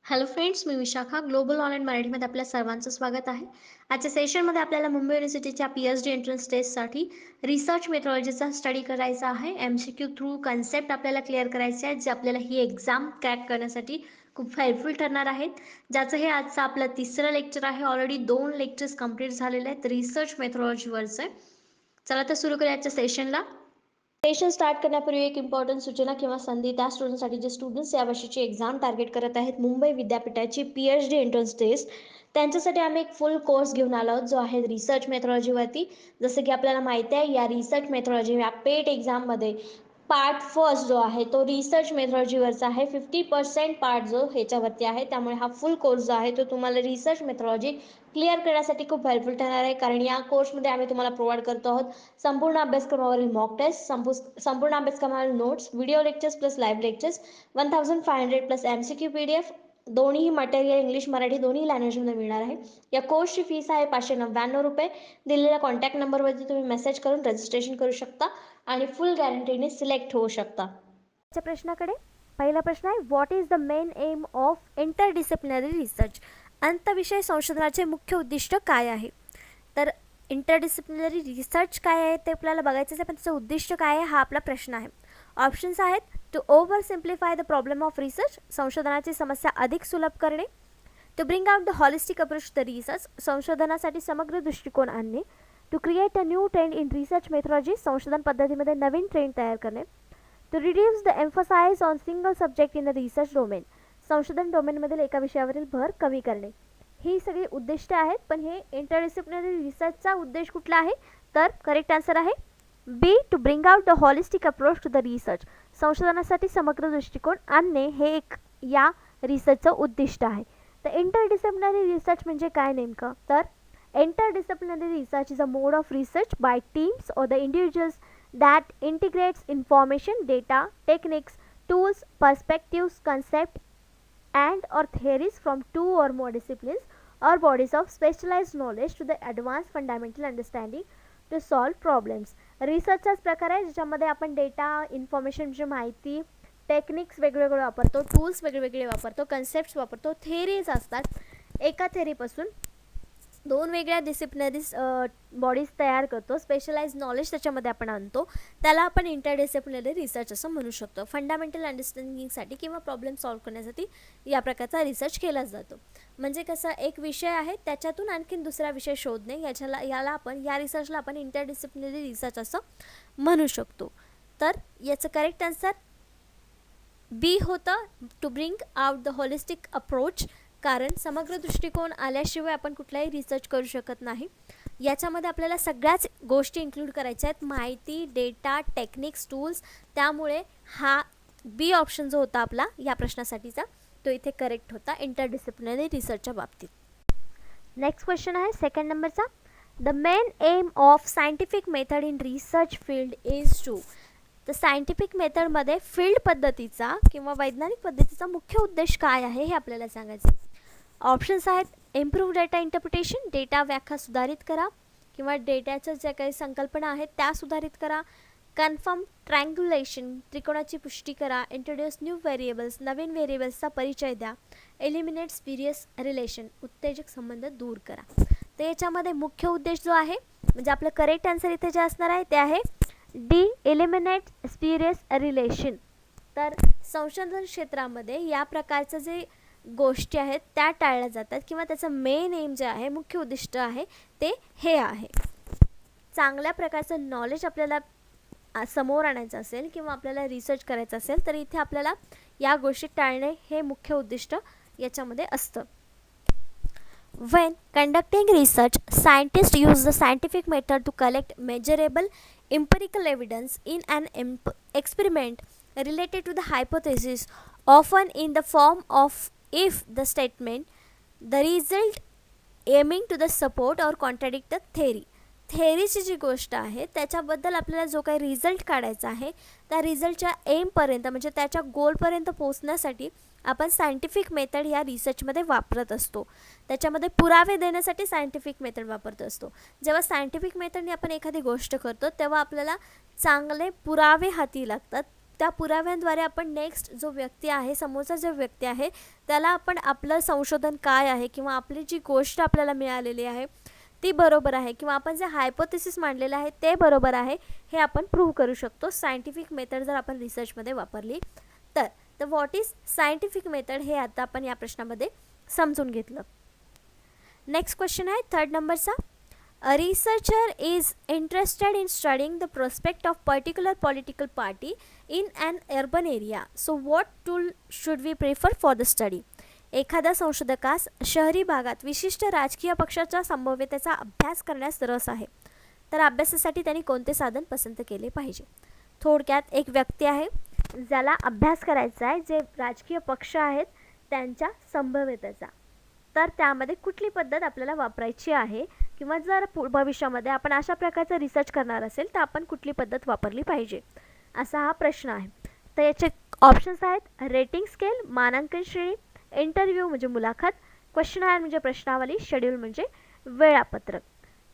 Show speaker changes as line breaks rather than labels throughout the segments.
Hello friends, मी Vishakha. Global online मराठीमध्ये आपल्या सर्वांचं स्वागत आहे. आजच्या सेशनमध्ये आपल्याला मुंबई युनिव्हर्सिटीच्या PhD एंट्रन्स टेस्टसाठी रिसर्च मेथॉलॉजीचा स्टडी करायचा आहे. MCQ थ्रू कन्सेप्ट आपल्याला क्लिअर करायचे आहेत, जे आपल्याला ही एक्झाम क्रॅक करण्यासाठी खूप हेल्पफुल ठरणार आहेत. ज्याचं हे आजचं आपलं तिसरं लेक्चर आहे. ऑलरेडी 2 लेक्चर्स कंप्लीट झालेले आहेत रिसर्च मेथॉलॉजीवरचे. चला तर सुरू करूया आजच्या सेशनला. सेशन स्टार्ट करण्यापूर्वी एक इम्पॉर्टंट सूचना किंवा संधी त्या स्टुडंटसाठी जे स्टुडंट्स यावर्षीची एक्झाम टार्गेट करत आहेत मुंबई विद्यापीठाची PhD एंट्रन्स टेस्ट, त्यांच्यासाठी आम्ही एक फुल कोर्स घेऊन आलो आहोत, जो आहे रिसर्च मेथॉलॉजीवरती. जसं की आपल्याला माहिती आहे, या रिसर्च मेथॉलॉजी या पेट एक्झाममध्ये पार्ट फर्स्ट जो आहे तो रिसर्च मेथॉलॉजीवरचा आहे. 50% पार्ट जो ह्याच्यावरती आहे, त्यामुळे हा फुल कोर्स जो आहे तो तुम्हाला रिसर्च मेथॉलॉजी क्लिअर करण्यासाठी खूप हेल्पफुल ठरणार आहे. कारण या कोर्समध्ये आम्ही तुम्हाला प्रोव्हाइड करतो आहोत संपूर्ण अभ्यासक्रमावरील मॉक टेस्ट, संपूर्ण अभ्यासक्रमावरील notes, video lectures plus live lectures, 1500 plus MCQ PDF, दोन्ही मटेरियल इंग्लिश मराठी दोन्ही लँग्वेजमध्ये मिळणार आहे. या कोर्सची फीस आहे 599 रुपये. दिलेल्या कॉन्टॅक्ट नंबरवरती तुम्ही मेसेज करून रजिस्ट्रेशन करू शकता आणि फुल गॅरंटीने सिलेक्ट होऊ शकता.
प्रश्नाकडे पहिला प्रश्न आहे, what is the main aim of interdisciplinary research? अंतविषय संशोधनाचे मुख्य उद्दिष्ट काय आहे? तर इंटरडिसिप्लिनरी रिसर्च काय आहे ते आपल्याला बघायचं आहे, पण त्याचं उद्दिष्ट काय आहे हा आपला प्रश्न आहे. ऑप्शन्स आहेत, to oversimplify the problem of research, संशोधनाची समस्या अधिक सुलभ करणे. To bring out the holistic approach the research, संशोधनासाठी समग्र दृष्टिकोन आणणे. To create a new trend in research methodology, संशोधन पद्धतीमध्ये नवीन ट्रेंड तयार करणे. To reduce the emphasize on single subject in the research domain, संशोधन डोमेनमधील एका विषयावरील भर कमी करणे. ही सगळी उद्दिष्ट आहेत, पण हे इंटरडिसिप्लिनरी रिसर्चचा उद्देश कुठला आहे? तर करेक्ट आन्सर आहे B, to bring out the holistic approach to the research, संशोधनासाठी समग्र दृष्टिकोन आणणे हे एक या रिसर्चचं उद्दिष्ट आहे. तर इंटरडिसिप्लिनरी रिसर्च म्हणजे काय नेमकं? तर interdisciplinary research is a mode of research by teams or the individuals that integrates information, data, techniques, tools, perspectives, concepts, and or theories from two or more disciplines or bodies of specialized knowledge to the advanced fundamental understanding to solve problems. रिसर्चचाच प्रकार आहे ज्याच्यामध्ये आपण data, information म्हणजे माहिती, techniques वेगवेगळे वापरतो, tools वेगवेगळे वापरतो, कन्सेप्ट्स वापरतो, थेरीज असतात. एका थेरीपासून दोन वेगळ्या डिसिप्लिनरीज बॉडीज तयार करतो, स्पेशलाइज नॉलेज त्याच्यामध्ये आपण आणतो, त्याला आपण इंटरडिसिप्लिनरी रिसर्च असं म्हणू शकतो. फंडामेंटल अंडरस्टँडिंगसाठी किंवा प्रॉब्लेम सॉल्व्ह करण्यासाठी या प्रकारचा रिसर्च केला जातो. म्हणजे कसं, एक विषय आहे त्याच्यातून आणखीन दुसरा विषय शोधणे, या रिसर्चला आपण इंटरडिसिप्लिनरी रिसर्च असं म्हणू शकतो. तर याचं करेक्ट आन्सर बी होतं, to bring out the holistic approach. कारण समग्र दृष्टिकोन आल्याशिवाय आपण कुठलाही रिसर्च करू शकत नाही. याच्यामध्ये आपल्याला सगळ्याच गोष्टी इन्क्लूड करायच्या आहेत, माहिती, डेटा, टेक्निक्स, टूल्स. त्यामुळे हा बी ऑप्शन जो होता आपला या प्रश्नासाठीचा तो इथे करेक्ट होता इंटरडिसिप्लिनरी रिसर्चच्या बाबतीत. नेक्स्ट क्वेश्चन आहे सेकंड नंबरचा, the main aim of scientific method in research field is to. तर सायंटिफिक मेथडमध्ये फील्ड पद्धतीचा किंवा वैज्ञानिक पद्धतीचा मुख्य उद्देश काय आहे हे आपल्याला सांगायचं. ऑप्शन्स आहेत, इम्प्रूव्ह डेटा इंटरप्रिटेशन, डेटा व्याख्या सुधारित करा किंवा डेटाच्या ज्या काही संकल्पना आहेत त्या सुधारित करा. कन्फर्म ट्रँग्युलेशन, त्रिकोणाची पुष्टी करा. इंट्रोड्यूस न्यू व्हेरिएबल्स, नवीन व्हेरिएबल्सचा परिचय द्या. एलिमिनेट स्पिरियस रिलेशन, उत्तेजक संबंध दूर करा. तर याच्यामध्ये मुख्य उद्देश जो आहे, म्हणजे आपलं करेक्ट आन्सर इथे जे असणार आहे ते आहे डी, एलिमिनेट स्पिरियस रिलेशन. तर संशोधन क्षेत्रामध्ये या प्रकारचं जे गोष्टी आहेत त्या टाळल्या जातात किंवा त्याचं मेन एम जे आहे, मुख्य उद्दिष्ट आहे ते हे आहे. चांगल्या प्रकारचं नॉलेज आपल्याला समोर आणायचं असेल किंवा आपल्याला रिसर्च करायचं असेल तर इथे आपल्याला या गोष्टी टाळणे हे मुख्य उद्दिष्ट याच्यामध्ये असतं. When conducting research, scientists use the scientific method to collect measurable empirical evidence in an experiment related to the hypothesis, often in the form of if the statement, the result aiming to the support or contradict the theory. थेअरीची जी गोष्ट आहे त्याच्याबद्दल आपल्याला जो काही result काढायचा आहे त्या रिझल्टच्या एमपर्यंत म्हणजे त्याच्या गोलपर्यंत पोहोचण्यासाठी आपण सायंटिफिक मेथड या रिसर्चमध्ये वापरत असतो. त्याच्यामध्ये पुरावे देण्यासाठी सायंटिफिक मेथड वापरत असतो. जेव्हा सायंटिफिक मेथडने आपण एखादी गोष्ट करतो तेव्हा आपल्याला चांगले पुरावे हाती लागतात त्या पुराव्यांद्वारे आपण नेक्स्ट जो व्यक्ती आहे, समोरचा जो व्यक्ती आहे, त्याला आपण आपलं संशोधन काय आहे किंवा आपली जी गोष्ट आपल्याला मिळालेली आहे ती बरोबर आहे किंवा आपण जे हायपोथेसिस मांडलेलं आहे ते बरोबर आहे हे आपण प्रूव्ह करू शकतो सायंटिफिक मेथड जर आपण रिसर्चमध्ये वापरली तर. तर व्हॉट इज सायंटिफिक मेथड हे आता आपण या प्रश्नामध्ये समजून घेतलं. नेक्स्ट क्वेश्चन आहे 3rd नंबरचा. A researcher is interested in studying the prospect of particular political party in an urban area. So what tool should we prefer for the study? एखाद्या संशोधकास शहरी भागात विशिष्ट राजकीय पक्षाच्या संभाव्यतेचा अभ्यास करण्यास रस आहे, तर अभ्यासासाठी त्यांनी कोणते साधन पसंत केले पाहिजे? थोडक्यात एक व्यक्ती आहे ज्याला अभ्यास करायचा आहे जे राजकीय पक्ष आहेत त्यांच्या संभाव्यतेचा, तर त्यामध्ये कुठली पद्धत आपल्याला वापरायची आहे किंवा जर भविष्यामध्ये आपण अशा प्रकारचा रिसर्च करणार असेल तर आपण कुठली पद्धत वापरली पाहिजे, असा हा प्रश्न आहे. तर याचे ऑप्शन्स आहेत रेटिंग स्केल, मानांकन श्रेणी, इंटरव्ह्यू म्हणजे मुलाखत, क्वेश्चनायर म्हणजे प्रश्नावली, शेड्यूल म्हणजे वेळापत्रक.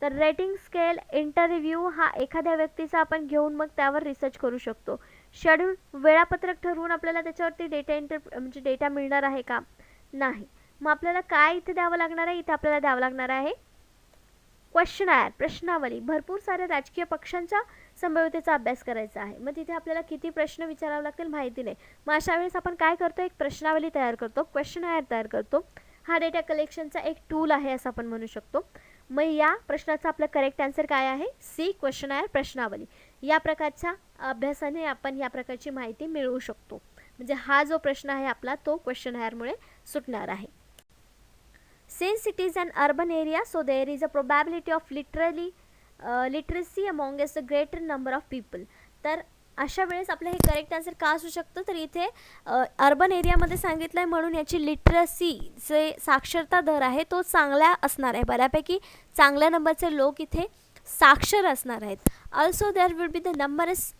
तर रेटिंग स्केल, इंटरव्ह्यू हा एखाद्या व्यक्तीचा आपण घेऊन मग त्यावर रिसर्च करू शकतो. शेड्यूल वेळापत्रक ठरवून आपल्याला त्याच्यावरती म्हणजे डेटा मिळणार आहे का? नाही. मग आपल्याला काय इथे द्यावं लागणार आहे? इथे आपल्याला द्यावं लागणार आहे क्वेश्चनायर प्रश्नावली. भरपूर साऱ्या राजकीय पक्षांच्या संभाव्यतेचा अभ्यास करायचा आहे. मग तिथे आपल्याला किती प्रश्न विचारावे लागतील माहिती नाही. मग अशा वेळेस आपण काय करतो? एक प्रश्नावली तयार करतो, क्वेश्चनायर तयार करतो. हा डेटा कलेक्शनचा एक टूल आहे असं आपण म्हणू शकतो. मग या प्रश्नाचा आपला करेक्ट आन्सर काय आहे? सी, क्वेश्चनायर प्रश्नावली. या प्रकारच्या अभ्यासाने आपण या प्रकारची माहिती मिळवू शकतो. म्हणजे हा जो प्रश्न आहे आपला तो क्वेश्चनायरमुळे सुटणार आहे. Since it is an urban area, so there is a probability of literacy amongst a greater number of people. तर अशा वेळेस आपलं हे करेक्ट आन्सर का असू शकतं? तर इथे अर्बन एरियामध्ये सांगितलं आहे म्हणून याची लिटरसी जे साक्षरता दर आहे तो चांगला असणार आहे. बऱ्यापैकी चांगल्या नंबरचे लोक इथे साक्षर असणार आहेत. Also there will be the numbers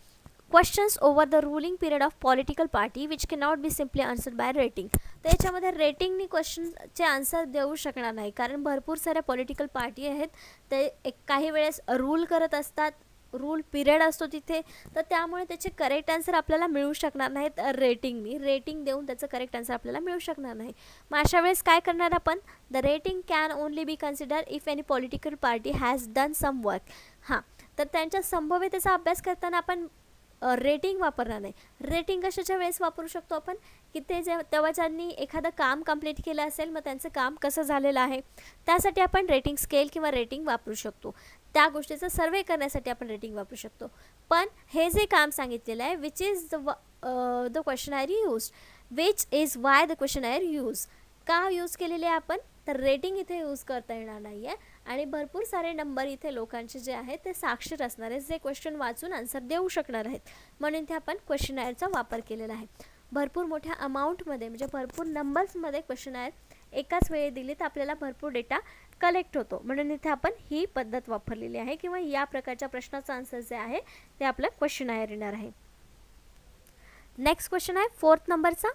questions over the ruling period of political party which cannot be simply answered by rating. तर याच्यामध्ये रेटिंगनी क्वेश्चनचे आन्सर देऊ शकणार नाही कारण भरपूर साऱ्या पॉलिटिकल पार्टी आहेत ते काही वेळेस रूल करत असतात, रूल पिरियड असतो तिथे, तर त्यामुळे त्याचे करेक्ट आन्सर आपल्याला मिळू शकणार नाहीत रेटिंगनी. रेटिंग देऊन त्याचं करेक्ट आन्सर आपल्याला मिळू शकणार नाही. मग अशा वेळेस काय करणार आपण? The rating can only be consider if any political party has done some work. हां, तर त्यांच्या संभाव्यतेचा अभ्यास करताना आपण रेटिंग वापरणार नाही. रेटिंग कशाच्या वेळेस वापरू शकतो आपण? की ते तेव्हा ज्यांनी एखादं काम कंप्लीट केलं असेल मग त्यांचं काम कसं झालेलं आहे त्यासाठी आपण रेटिंग स्केल किंवा रेटिंग वापरू शकतो. त्या गोष्टीचा सर्वे करण्यासाठी आपण रेटिंग वापरू शकतो. पण हे जे काम सांगितलेलं आहे which is the questionnaire use, which is why the questionnaire use, का यूज केलेले आहे आपण? तर रेटिंग इथे यूज करता येणार नाही आहे आणि भरपूर सारे नंबर इथे लोकांचे जे आहेत ते साक्षर असणार आहेत जे क्वेश्चन वाचून आन्सर देऊ शकणार आहेत, म्हणून इथे आपण क्वेश्चनायरचा वापर केलेला आहे. भरपूर मोठ्या अमाऊंटमध्ये म्हणजे भरपूर नंबर्समध्ये क्वेश्चनायर एकाच वेळी दिली तर आपल्याला भरपूर डेटा कलेक्ट होतो, म्हणून इथे आपण ही पद्धत वापरलेली आहे किंवा या प्रकारच्या प्रश्नाचं आन्सर जे आहे ते आपलं क्वेश्चनायर येणार आहे. नेक्स्ट क्वेश्चन आहे 4th नंबरचा.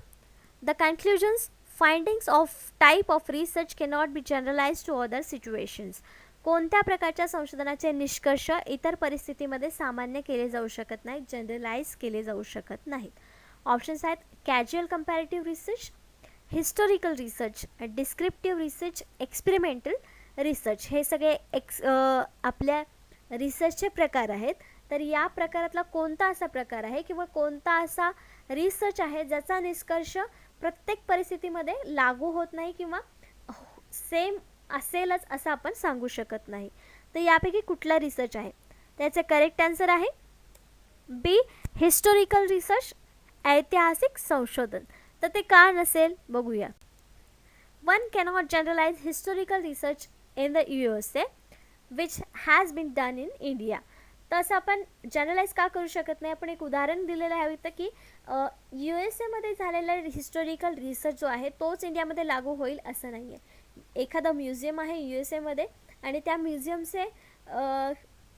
The conclusions findings of type of research cannot be generalize to other situations. कोणत्या प्रकारच्या संशोधनाचे निष्कर्ष इतर परिस्थितीमध्ये सामान्य केले जाऊ शकत नाहीत, जनरलाइज केले जाऊ शकत नाहीत. ऑप्शन्स आहेत casual comparative research, historical research, descriptive research, experimental research. हे सगळे आपल्या रिसर्चचे प्रकार आहेत. तर या प्रकारातला कोणता असा प्रकार आहे किंवा कोणता असा रिसर्च आहे ज्याचा निष्कर्ष प्रत्येक परिस्थितीमध्ये लागू होत नाही किंवा सेम असेलच असं आपण सांगू शकत नाही. तर यापैकी कुठला रिसर्च आहे? त्याचे करेक्ट आन्सर आहे बी, हिस्टोरिकल रिसर्च, ऐतिहासिक संशोधन. तर ते का नसेल बघूया. One cannot generalize historical research in the USA which has been done in India. तर असं आपण जनरलाइज का करू शकत नाही? आपण एक उदाहरण दिलेलं आहे इथं की USA झालेला हिस्टोरिकल रिसर्च जो आहे तोच इंडियामध्ये लागू होईल असं नाही आहे. एखादं म्युझियम आहे USA आणि त्या म्युझियमचे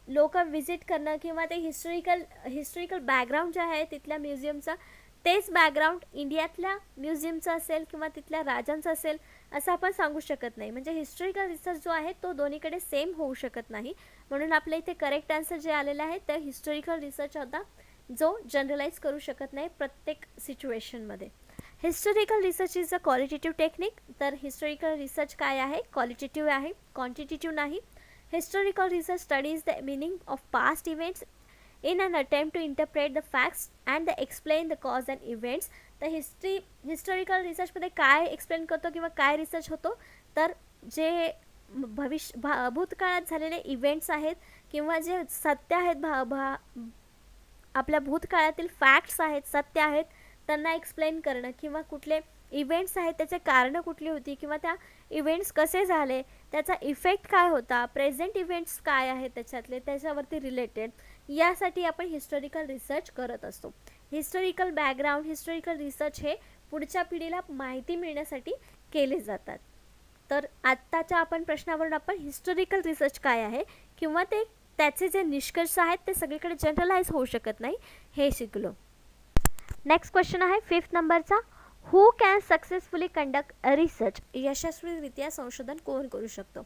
लोक व्हिजिट करणं किंवा ते हिस्टोरिकल बॅकग्राऊंड जे आहे तिथल्या म्युझियमचं तेच बॅकग्राऊंड इंडियातल्या म्युझियमचं असेल किंवा तिथल्या राजांचं असेल असं आपण सांगू शकत नाही. म्हणजे हिस्टोरिकल रिसर्च जो आहे तो दोन्हीकडे सेम होऊ शकत नाही. म्हणून आपल्या इथे करेक्ट आन्सर जे आलेलं आहे तर हिस्टोरिकल रिसर्च होता जो जनरलाइज करू शकत नाही प्रत्येक सिच्युएशनमध्ये. Historical research is a qualitative technique. तर हिस्टॉरिकल रिसर्च काय आहे? क्वालिटेटिव्ह आहे, क्वांटिटेटिव्ह नाही. Historical research studies the meaning of past events in an attempt to interpret the facts and the explain the cause and events. तर historical रिसर्चमध्ये काय explain करतो किंवा काय रिसर्च होतो, तर जे भूतकाळात झालेले इव्हेंट्स आहेत किंवा जे सत्य आहेत, आपल्या भूतकाळातील फॅक्ट्स आहेत, सत्य आहेत, त्यांना एक्सप्लेन करणं किंवा कुठले इव्हेंट्स आहेत त्याचे कारणं कुठली होती किंवा त्या इव्हेंट्स कसे झाले, त्याचा इफेक्ट काय होता, प्रेझेंट इव्हेंट्स काय आहेत त्याच्यातले, त्याच्यावरती रिलेटेड, यासाठी आपण हिस्टॉरिकल रिसर्च करत असतो. हिस्टॉरिकल बॅकग्राऊंड, हिस्टॉरिकल रिसर्च हे पुढच्या पिढीला माहिती मिळण्यासाठी केले जातात. तर आत्ताच्या आपण प्रश्नावरून आपण हिस्टॉरिकल रिसर्च काय आहे किंवा त्याचे जे निष्कर्ष आहेत ते सगळीकडे जनरलाइज होऊ शकत नाही हे शिकलो. नेक्स्ट क्वेश्चन आहे 5th नंबरचा. Who can successfully conduct research. यशस्वीरित्या संशोधन कोण करू शकतो?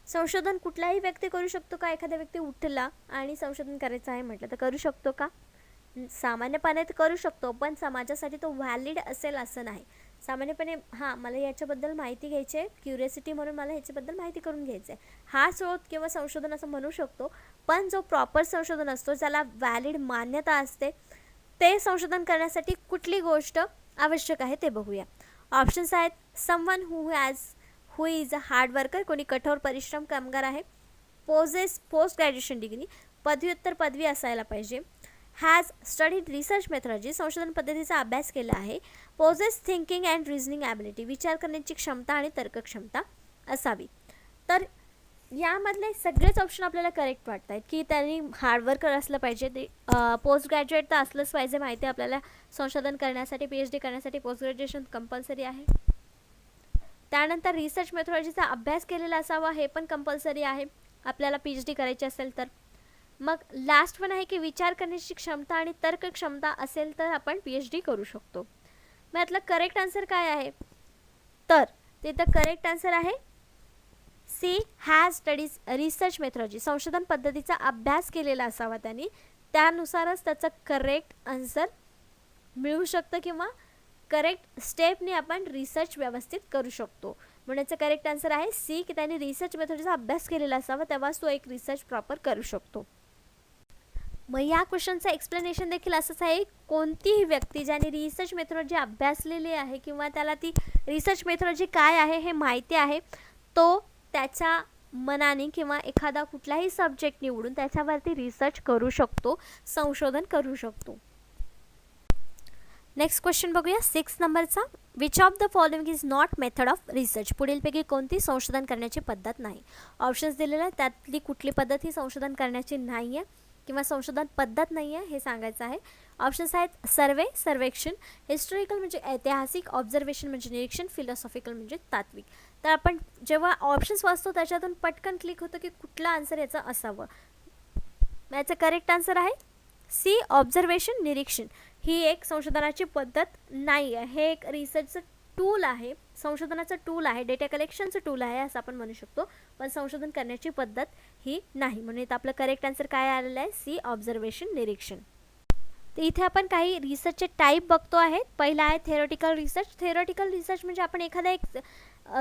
संशोधन कुठलाही व्यक्ती करू शकतो का? एखादा व्यक्ती उठला आणि संशोधन करायचं आहे म्हटलं तर करू शकतो का? सामान्यपणे करू शकतो, पण समाजासाठी तो व्हॅलिड असेल असं नाही. सामान्यपणे मला याच्याबद्दल माहिती घ्यायची आहे, क्युरियोसिटी म्हणून मला ह्याच्याबद्दल माहिती करून घ्यायचं आहे, हा शोध किंवा संशोधन असं म्हणू शकतो. पण जो प्रॉपर संशोधन असतो, ज्याला व्हॅलिड मान्यता असते, ते संशोधन करण्यासाठी कुठली गोष्ट आवश्यक आहे ते बघूया. ऑप्शन्स आहेत. Someone who is a hard worker, कोणी कठोर परिश्रम कामगार आहे. पोस्ट ग्रॅज्युएशन डिग्री, पदव्युत्तर पदवी असायला पाहिजे. हॅज स्टडीड रिसर्च मेथॉलॉजी, संशोधन पद्धतीचा अभ्यास केला आहे. Possess thinking and reasoning ability, विचार करण्याची क्षमता आणि तर्कक्षमता असावी. तर यामधले सगळेच ऑप्शन आपल्याला करेक्ट वाटत आहेत की त्यांनी हार्डवर्कर असलं पाहिजे, ते पोस्ट ग्रॅज्युएट तर असलंच पाहिजे. माहिती आपल्याला संशोधन करण्यासाठी, PhD करण्यासाठी पोस्ट ग्रॅज्युएशन कंपल्सरी आहे. त्यानंतर रिसर्च मेथॉलॉजीचा अभ्यास केलेला असावा, हे पण कंपल्सरी आहे आपल्याला PhD करायची असेल तर. मग लास्ट पण आहे की विचार करण्याची क्षमता आणि तर्क क्षमता असेल तर आपण PhD करू शकतो. मग यातलं करेक्ट आन्सर काय आहे? तर तिथं करेक्ट आन्सर आहे C, has studies research methodology, संशोधन पद्धतीचा अभ्यास केलेला असावा त्यांनी, त्यानुसारच त्याचं करेक्ट आन्सर मिळू शकतं किंवा करेक्ट स्टेपने आपण रिसर्च व्यवस्थित करू शकतो. म्हणून याचं करेक्ट आन्सर आहे सी, की त्यांनी रिसर्च मेथॉडचा अभ्यास केलेला असावा, तेव्हाच तो एक रिसर्च प्रॉपर करू शकतो. मग या क्वेश्चनचं एक्सप्लेनेशन देखील असंच आहे. कोणतीही व्यक्ती ज्याने रिसर्च मेथॉलॉजी अभ्यासलेली आहे किंवा त्याला ती रिसर्च मेथॉलॉजी काय आहे हे माहिती आहे, तो त्याच्या मनाने किंवा एखादा कुठलाही सब्जेक्ट निवडून त्याच्यावरती रिसर्च करू शकतो, संशोधन करू शकतो. नेक्स्ट क्वेश्चन बघूया 6 नंबरचा. Which of the following is not method of research, पुढीलपैकी कोणती संशोधन करण्याची पद्धत नाही. ऑप्शन्स दिलेले आहेत, त्यातली कुठली पद्धत ही संशोधन करण्याची नाही आहे किंवा संशोधन पद्धत नाही आहे हे सांगायचं आहे. ऑप्शन्स आहेत सर्वेक्षण, हिस्टॉरिकल म्हणजे ऐतिहासिक, ऑब्झर्वेशन म्हणजे निरीक्षण, फिलॉसॉफिकल म्हणजे तात्विक. तर आपण जेव्हा ऑप्शन्स वाचतो त्याच्यातून पटकन क्लिक होतं की कुठला आन्सर याचा असावं. याचं करेक्ट आन्सर आहे सी, ऑब्झर्वेशन, निरीक्षण. ही एक संशोधनाची पद्धत नाही आहे, हे एक रिसर्चचं टूल आहे, संशोधनाचं टूल आहे, डेटा कलेक्शनचं टूल आहे असं आपण म्हणू शकतो, पण संशोधन करण्याची पद्धत ही नाही. म्हणून इथं आपलं करेक्ट आन्सर काय आलेलं आहे सी, ऑब्झर्वेशन, निरीक्षण. तर इथे आपण काही रिसर्चचे टाईप बघतो आहे. पहिला आहे थेरोटिकल रिसर्च. थेरोटिकल रिसर्च म्हणजे आपण एखादा एक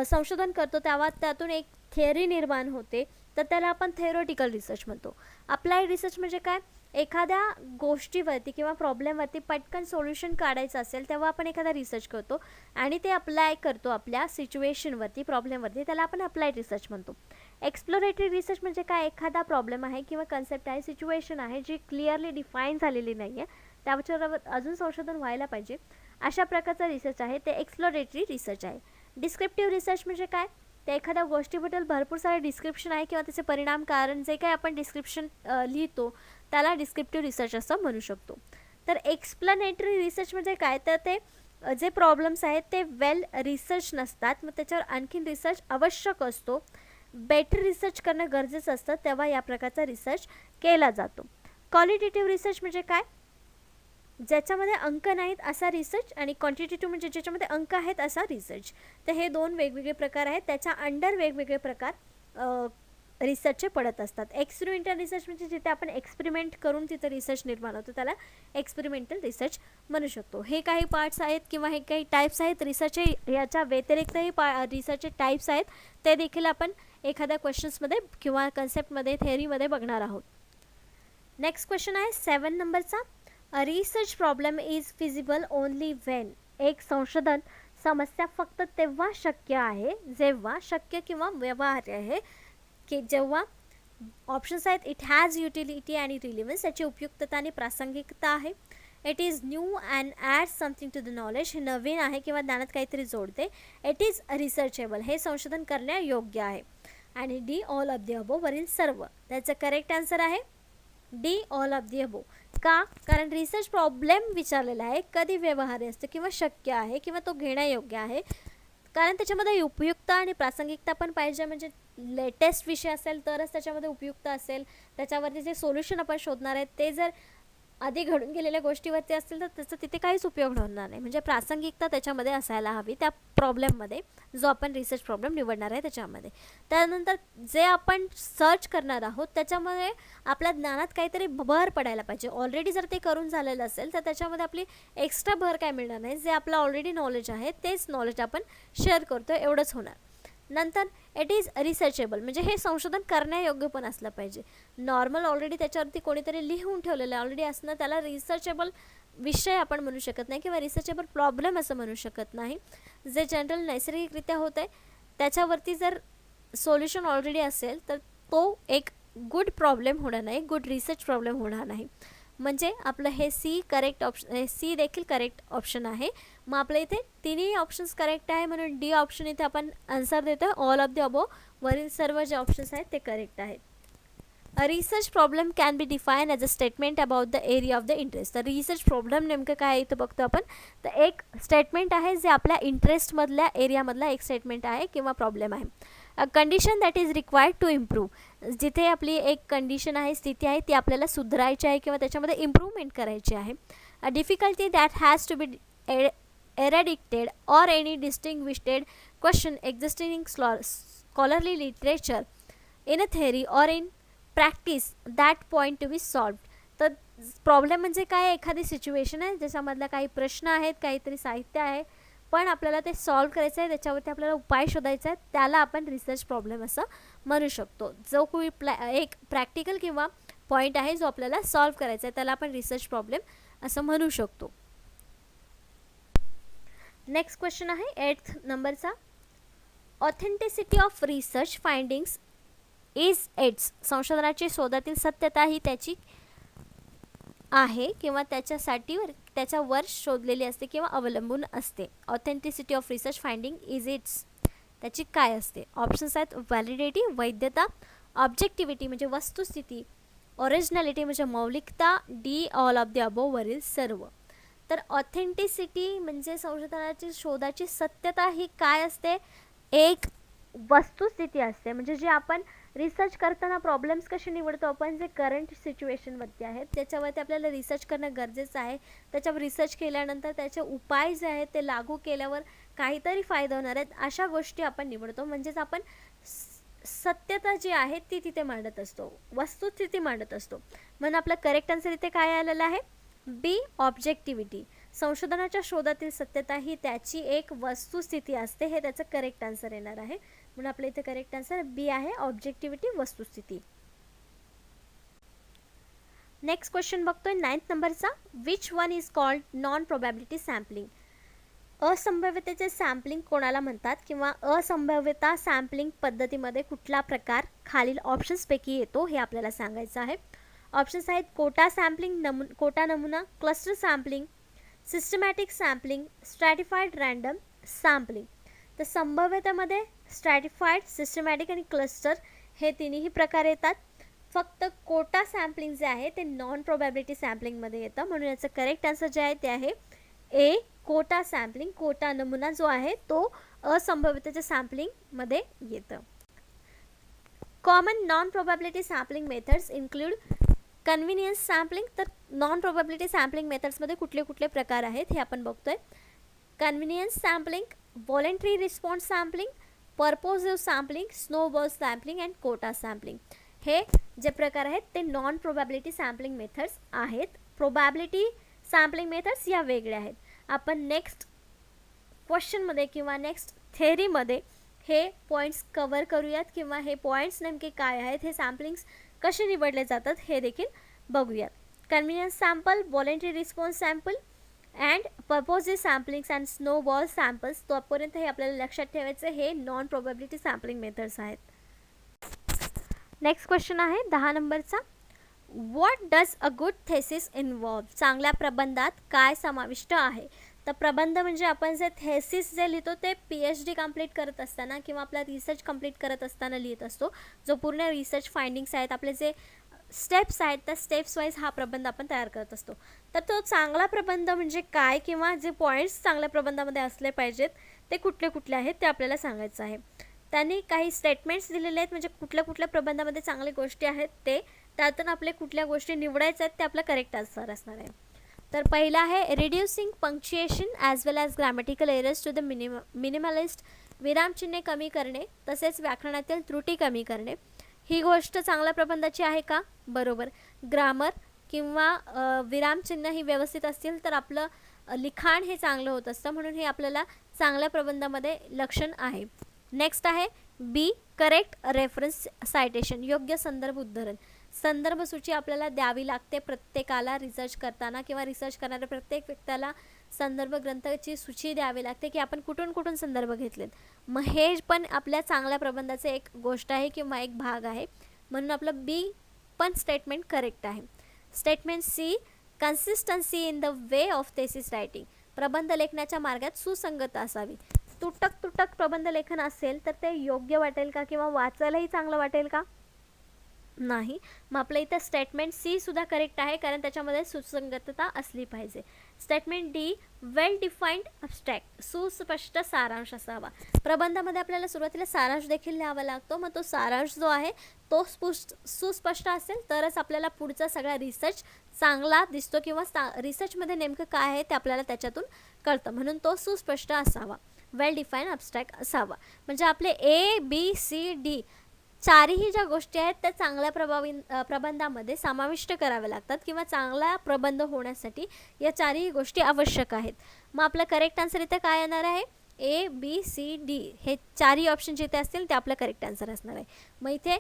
संशोधन करतो तेव्हा त्यातून एक थिअरी निर्माण होते, तर त्याला आपण थेरोटिकल रिसर्च म्हणतो. अप्लाइड रिसर्च म्हणजे काय? एखाद्या गोष्टीवरती किंवा प्रॉब्लेमवरती पटकन सोल्युशन काढायचं असेल तेव्हा आपण एखादा रिसर्च करतो आणि ते अप्लाय करतो आपल्या सिच्युएशनवरती, प्रॉब्लेमवरती, त्याला आपण अप्लाइड रिसर्च म्हणतो. एक्सप्लोरेटरी रिसर्च म्हणजे काय? एखादा प्रॉब्लेम आहे किंवा कन्सेप्ट आहे, सिच्युएशन आहे जी क्लिअरली डिफाईन झालेली नाही आहे, त्याच्यावर अजून संशोधन व्हायला पाहिजे, अशा प्रकारचा रिसर्च आहे, ते एक्सप्लोरेटरी रिसर्च आहे. डिस्क्रिप्टिव्ह रिसर्च म्हणजे काय? त्या एखाद्या गोष्टीबद्दल भरपूर सारे डिस्क्रिप्शन आहे किंवा त्याचे परिणाम, कारण जे काही आपण डिस्क्रिप्शन लिहितो त्याला डिस्क्रिप्टिव्ह रिसर्च असं म्हणू शकतो. तर एक्सप्लेनेटरी रिसर्च म्हणजे काय? तर ते जे प्रॉब्लेम्स आहेत ते वेल रिसर्च नसतात, मग त्याच्यावर आणखीन रिसर्च आवश्यक असतो, बेटर रिसर्च करणं गरजेचं असतं, तेव्हा या प्रकारचा रिसर्च केला जातो. क्वालिटेटिव्ह रिसर्च म्हणजे काय? ज्याच्यामध्ये अंक नाहीत असा रिसर्च, आणि क्वांटिटेटिव्ह म्हणजे ज्याच्यामध्ये अंक आहेत असा रिसर्च. तर हे दोन वेगवेगळे प्रकार आहेत, त्याच्या अंडर वेगवेगळे प्रकार रिसर्चचे पडत असतात. एक्सपेरिमेंटल रिसर्च म्हणजे जिथे आपण एक्सपेरिमेंट करून तिथं रिसर्च निर्माण होतो त्याला एक्सपेरिमेंटल रिसर्च म्हणू शकतो. हे काही पार्ट्स आहेत किंवा हे काही टाईप्स आहेत रिसर्चचे. याच्या व्यतिरिक्तही रिसर्चचे टाईप्स आहेत, ते देखील आपण एखाद्या क्वेश्चन्समध्ये किंवा कन्सेप्टमध्ये थेअरीमध्ये बघणार आहोत. नेक्स्ट क्वेश्चन आहे 7 नंबरचा. A research problem is feasible only when. एक संशोधन समस्या फक्त तेव्हा शक्य आहे जेव्हा शक्य किंवा व्यवहार्य आहे की जेव्हा ऑप्शन्स आहेत इट हॅज युटिलिटी आणि रिलिव्हन्स, याची उपयुक्तता आणि प्रासंगिकता आहे. It is new and add something to the knowledge, हे नवीन आहे किंवा ज्ञानात काहीतरी जोडते. इट इज रिसर्चेबल, हे संशोधन करण्यायोग्य आहे. आणि D all of the above वरील सर्व. त्याचं करेक्ट आन्सर आहे D all of the above. का? कारण रिसर्च प्रॉब्लेम विचारलेला आहे, कधी व्यवहार्य असतं किंवा शक्य आहे किंवा तो घेण्यायोग्य आहे, कारण त्याच्यामध्ये उपयुक्तता आणि प्रासंगिकता पण पाहिजे. म्हणजे लेटेस्ट विषय असेल तरच त्याच्यामध्ये उपयुक्त असेल. त्याच्यावरती जे सोल्युशन आपण शोधणार आहेत ते जर आधी घडून गेलेल्या गोष्टीवरती असतील तर त्याचा तिथे काहीच उपयोग होणार नाही. म्हणजे प्रासंगिकता त्याच्यामध्ये असायला हवी त्या प्रॉब्लेममध्ये, जो आपण रिसर्च प्रॉब्लेम निवडणार आहे त्याच्यामध्ये. त्यानंतर जे आपण सर्च करणार आहोत त्याच्यामध्ये आपल्या ज्ञानात काहीतरी भर पडायला पाहिजे. ऑलरेडी जर ते करून झालेलं असेल तर त्याच्यामध्ये आपली एक्स्ट्रा भर काय मिळणार नाही. जे आपलं ऑलरेडी नॉलेज आहे तेच नॉलेज आपण शेअर करतो, एवढंच होणार. नंतर इट इज रिसर्चेबल, म्हणजे हे संशोधन करण्यायोग्य पण असलं पाहिजे. नॉर्मल ऑलरेडी त्याच्यावरती कोणीतरी लिहून ठेवलेलं ऑलरेडी असणं त्याला रिसर्चेबल विषय आपण म्हणू शकत नाही किंवा रिसर्चेबल प्रॉब्लेम असं म्हणू शकत नाही. जे जनरल नैसर्गिकरित्या होत आहे त्याच्यावरती जर सोल्युशन ऑलरेडी असेल तर तो एक गुड प्रॉब्लेम होणार नाही, गुड रिसर्च प्रॉब्लेम होणार नाही. म्हणजे आपलं हे सी करेक्ट ऑप्शन, हे सी देखील करेक्ट ऑप्शन आहे. मग आपल्या इथे तिन्ही ऑप्शन्स करेक्ट आहे म्हणून डी ऑप्शन इथे आपण आन्सर देतो. ऑल ऑफ द अबो वरील सर्व जे ऑप्शन्स आहेत ते करेक्ट आहेत. A research problem can be define as a statement about the area of the interest. तर रिसर्च प्रॉब्लेम नेमकं काय आहे इथं बघतो आपण. तर एक स्टेटमेंट आहे जे आपल्या इंटरेस्टमधल्या एरियामधला एक स्टेटमेंट आहे किंवा प्रॉब्लेम आहे. A condition that is required to improve, जिथे आपली एक कंडिशन आहे, स्थिती आहे, ती आपल्याला सुधारायची आहे किंवा त्याच्यामध्ये इम्प्रूव्हमेंट करायची आहे. A difficulty that has to be eradicated or any distinguished question existing in scholarly literature in a theory or in practice that point to be solved. तर प्रॉब्लेम म्हणजे काय, एखादी सिच्युएशन आहे ज्याच्यामधला काही प्रश्न आहेत, काहीतरी साहित्य आहे पण आपल्याला ते सॉल्व करायचं आहे, त्याच्यावरती आपल्याला उपाय शोधायचा आहे, त्याला आपण रिसर्च प्रॉब्लेम असं म्हणू शकतो. जो कोणी एक प्रॅक्टिकल किंवा पॉईंट आहे जो आपल्याला सॉल्व करायचा आहे त्याला आपण रिसर्च प्रॉब्लेम असं म्हणू शकतो. नेक्स्ट क्वेश्चन आहे 8th नंबरचा. Authenticity of research findings is it's. संशोधनाची शोधातील सत्यता ही त्याची आहे किंवा त्याच्यावर शोधलेली असते किंवा अवलंबून असते. Authenticity of research finding is it's त्याची काय असते. ऑप्शन्स आहेत व्हॅलिडिटी वैधता, ऑब्जेक्टिव्हिटी म्हणजे वस्तुस्थिती, ओरिजिनॅलिटी म्हणजे मौलिकता, D all of the above वरील सर्व. तर ऑथेंटिसिटी म्हणजे संशोधनाची शोधाची सत्यता ही काय असते, एक वस्तुस्थिती असते. म्हणजे जे आपण रिसर्च करताना प्रॉब्लेम्स कसे निवडतो आपण, जे करंट सिच्युएशनवरती आहेत त्याच्यावरती आपल्याला रिसर्च करणं गरजेचं आहे. त्याच्यावर रिसर्च केल्यानंतर त्याचे उपाय जे आहेत ते लागू केल्यावर काहीतरी फायदा होणार आहेत अशा गोष्टी आपण निवडतो. म्हणजेच आपण सत्यता जी आहे ती तिथे मांडत असतो, वस्तुस्थिती मांडत असतो. म्हणून आपलं करेक्ट आन्सर इथे काय आलेलं आहे, बी ऑब्जेक्टिव्हिटी. संशोधनाच्या शोधातील सत्यता ही त्याची एक वस्तुस्थिती असते, हे त्याचं करेक्ट आन्सर येणार आहे. म्हणून आपल्या इथे करेक्ट आन्सर बी आहे, ऑब्जेक्टिव्हिटी वस्तुस्थिती. नेक्स्ट क्वेश्चन बघतोय 9th नंबरचा. Which one is called non probability sampling. असंभाव्यतेचे सॅम्पलिंग कोणाला म्हणतात किंवा असंभाव्यता सॅम्पलिंग पद्धतीमध्ये कुठला प्रकार खालील ऑप्शन्सपैकी येतो हे आपल्याला सांगायचं आहे. ऑप्शन्स आहेत कोटा सॅम्पलिंग, कोटा नमुना, cluster sampling, systematic sampling, स्ट्रॅटिफाईड random sampling. तर संभाव्यतेमध्ये स्ट्रॅटिफाईड, सिस्टमॅटिक आणि क्लस्टर हे तिन्ही प्रकार येतात. फक्त कोटा सॅम्पलिंग जे आहे ते नॉन प्रोबॅबिलिटी सॅम्पलिंगमध्ये येतं. म्हणून याचं करेक्ट आन्सर जे आहे ते आहे ए कोटा सॅम्पलिंग. कोटा नमुना जो आहे तो असंभाव्यतेच्या सॅम्पलिंगमध्ये येतं. Common non probability sampling methods include convenience sampling. तर नॉन प्रोबॅबिलिटी सॅम्पलिंग मेथड्समध्ये कुठले कुठले प्रकार आहेत हे आपण बघतोय. Convenience sampling, voluntary response sampling, purposive sampling, snowball sampling and quota sampling. हे जे प्रकार आहेत ते नॉन प्रोबॅबिलिटी सॅम्पलिंग मेथड्स आहेत. प्रोबॅबिलिटी सॅम्पलिंग मेथड्स या वेगळ्या आहेत. आपण नेक्स्ट क्वेश्चनमध्ये किंवा नेक्स्ट थेअरीमध्ये हे पॉईंट्स कवर करूयात किंवा हे पॉईंट्स नेमके काय आहेत, हे सॅम्पलिंग्स कसे निवडले जातात हे देखील बघूयात. Convenience sample, voluntary response sample and purposive samplings and snowball samples. तोपर्यंत हे आपल्याला लक्षात ठेवायचे हे नॉन प्रोबॅबिलिटी सॅम्पलिंग मेथड्स आहेत. नेक्स्ट क्वेश्चन आहे 10 नंबरचा. What does a good thesis involve. चांगल्या प्रबंधात काय समाविष्ट आहे. तर प्रबंध म्हणजे आपण जे थेसिस जे लिहितो ते PhD कंप्लीट करत असताना किंवा आपला रिसर्च कंप्लीट करत असताना लिहित असतो. जो पूर्ण रिसर्च फाइंडिंग्स आहेत, आपले जे स्टेप्स आहेत, त्या स्टेप्स वाईज हा प्रबंध आपण तयार करत असतो. तर तो चांगला प्रबंध म्हणजे काय किंवा जे पॉईंट्स चांगल्या प्रबंधामध्ये असले पाहिजेत ते कुठले कुठले आहेत ते आपल्याला सांगायचं आहे. त्यांनी काही स्टेटमेंट्स दिलेले आहेत, म्हणजे कुठल्या कुठल्या प्रबंधामध्ये चांगल्या गोष्टी आहेत ते, त्यातून आपल्या कुठल्या गोष्टी निवडायच्या आहेत ते आपलं करेक्ट आन्सर असणार आहे. तर पहिला आहे reducing punctuation as well as grammatical errors to the minimalist. विरामचिन्हे कमी करणे तसेच व्याकरणातील त्रुटी कमी करणे. ही गोष्ट चांगल्या प्रबंधाची आहे का. बरोबर. ग्रामर किंवा विरामचिन्ह ही व्यवस्थित असतील तर आपलं लिखाण हे चांगलं होत असतं, म्हणून हे आपल्याला चांगल्या प्रबंधामध्ये लक्षण आहे. नेक्स्ट आहे बी, करेक्ट रेफरन्स सायटेशन. योग्य संदर्भ उद्धरण. संदर्भ सूची आपल्याला द्यावी लागते प्रत्येकाला रिसर्च करताना किंवा रिसर्च करणाऱ्या प्रत्येक व्यक्तीला संदर्भ ग्रंथाची सूची द्यावी लागते की आपण कुठून कुठून संदर्भ घेतलेत. मग हे पण आपल्या चांगल्या प्रबंधाचे एक गोष्ट आहे किंवा एक भाग आहे, म्हणून आपलं बी पण स्टेटमेंट करेक्ट आहे. Statement C, consistency in the way of thesis writing. प्रबंध लेखनाच्या मार्गात सुसंगत असावी. तुटक प्रबंध लेखन असेल तर ते योग्य वाटेल का किंवा वाचायलाही चांगलं वाटेल का. नाही. मग आपलं इथं स्टेटमेंट सी सुद्धा करेक्ट आहे, कारण त्याच्यामध्ये सुसंगतता असली पाहिजे. स्टेटमेंट डी, वेल डिफाईन्ड अब्स्ट्रॅक्ट. सुस्पष्ट सारांश असावा. प्रबंधामध्ये आपल्याला सुरुवातीला सारांश देखील लिहावा लागतो. मग तो सारांश जो आहे तो सुस्पष्ट असेल तरच आपल्याला पुढचा सगळा रिसर्च चांगला दिसतो किंवा रिसर्चमध्ये नेमकं काय आहे ते आपल्याला त्याच्यातून कळतं, म्हणून तो सुस्पष्ट असावा. वेल डिफाईन अब्स्ट्रॅक्ट असावा. म्हणजे आपले ABCD चारही ज्या गोष्टी आहेत त्या चांगल्या प्रबंधामध्ये समाविष्ट कराव्या लागतात किंवा चांगला प्रबंध होण्यासाठी या चारही गोष्टी आवश्यक आहेत. मग आपलं करेक्ट आन्सर इथे काय येणार आहे. ABCD हे चारही ऑप्शन जिथे असतील ते आपलं करेक्ट आन्सर असणार आहे. मग इथे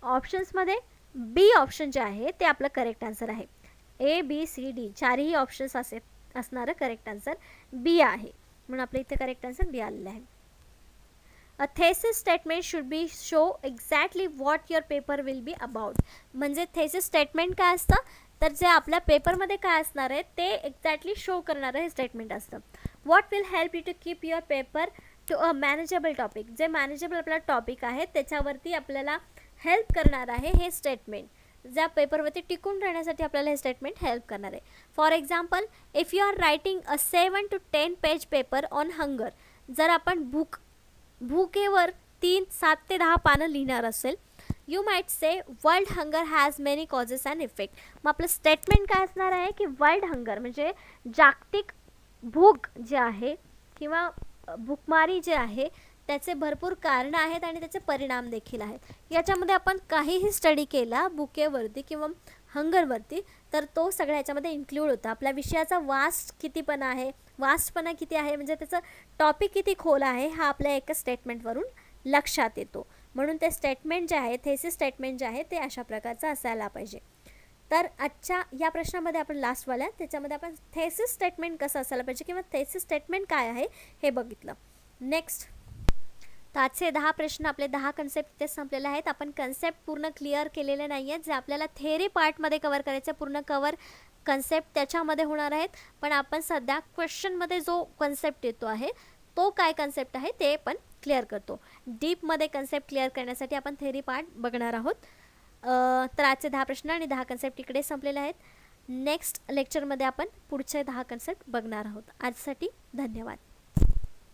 ऑप्शन्समध्ये बी ऑप्शन जे आहे ते आपलं करेक्ट आन्सर आहे. ABCD चारही ऑप्शन्स असणारं करेक्ट आन्सर बी आहे, म्हणून आपलं इथे करेक्ट आन्सर बी आलेलं आहे. A thesis statement should be show exactly what your paper will be about. म्हणजे थेसिस स्टेटमेंट काय असतं तर जे आपल्या पेपरमध्ये काय असणार आहे ते एक्झॅक्टली शो करणारं हे स्टेटमेंट असतं. What will help you to keep your paper to a manageable topic. जे मॅनेजेबल आपला टॉपिक आहे त्याच्यावरती आपल्याला हेल्प करणार आहे हे स्टेटमेंट. ज्या पेपरवरती टिकून राहण्यासाठी आपल्याला हे स्टेटमेंट हेल्प करणार आहे. For example, if you are writing a 7 to 10 page paper on hunger. जर आपण भूकेवर 7 ते 10 पानं लिहिणार असेल, you might say world hunger has many causes and effect. मग आपलं स्टेटमेंट काय असणार आहे की वर्ल्ड हंगर म्हणजे जागतिक भूक जे आहे किंवा भूकमारी जे आहे त्याचे भरपूर कारणं आहेत आणि त्याचे परिणाम देखील आहेत. याच्यामध्ये आपण काहीही स्टडी केला भुकेवरती किंवा हंगरवरती तर तो सगळ्या याच्यामध्ये इन्क्लूड होता. आपल्या विषयाचा वास्टपणा किती आहे म्हणजे त्याचं टॉपिक किती खोल आहे हा आपल्या एका स्टेटमेंटवरून लक्षात येतो. म्हणून ते स्टेटमेंट जे आहे थेसिस स्टेटमेंट जे आहे ते अशा प्रकारचं असायला पाहिजे. तर आजच्या या प्रश्नामध्ये आपण लास्टवाल्या त्याच्यामध्ये आपण थेसिस स्टेटमेंट कसं असायला पाहिजे किंवा थेसिस स्टेटमेंट काय आहे हे बघितलं. नेक्स्ट, तर आजचे 10 प्रश्न आपले 10 कन्सेप्ट इथे संपलेले आहेत. आपण कन्सेप्ट पूर्ण क्लिअर केलेले नाही आहेत, जे आपल्याला थेअरी पार्टमध्ये कवर करायचं पूर्ण कवर कन्सेप्ट त्याच्यामध्ये होणार आहेत. पण आपण सध्या क्वेश्चनमध्ये जो कन्सेप्ट येतो आहे तो काय कन्सेप्ट आहे ते पण क्लिअर करतो. डीपमध्ये कन्सेप्ट क्लिअर करण्यासाठी आपण थेअरी पार्ट बघणार आहोत. तर आजचे 10 प्रश्न आणि 10 कन्सेप्ट इकडे संपलेले आहेत. नेक्स्ट लेक्चरमध्ये आपण पुढचे 10 कन्सेप्ट बघणार आहोत. आजसाठी धन्यवाद.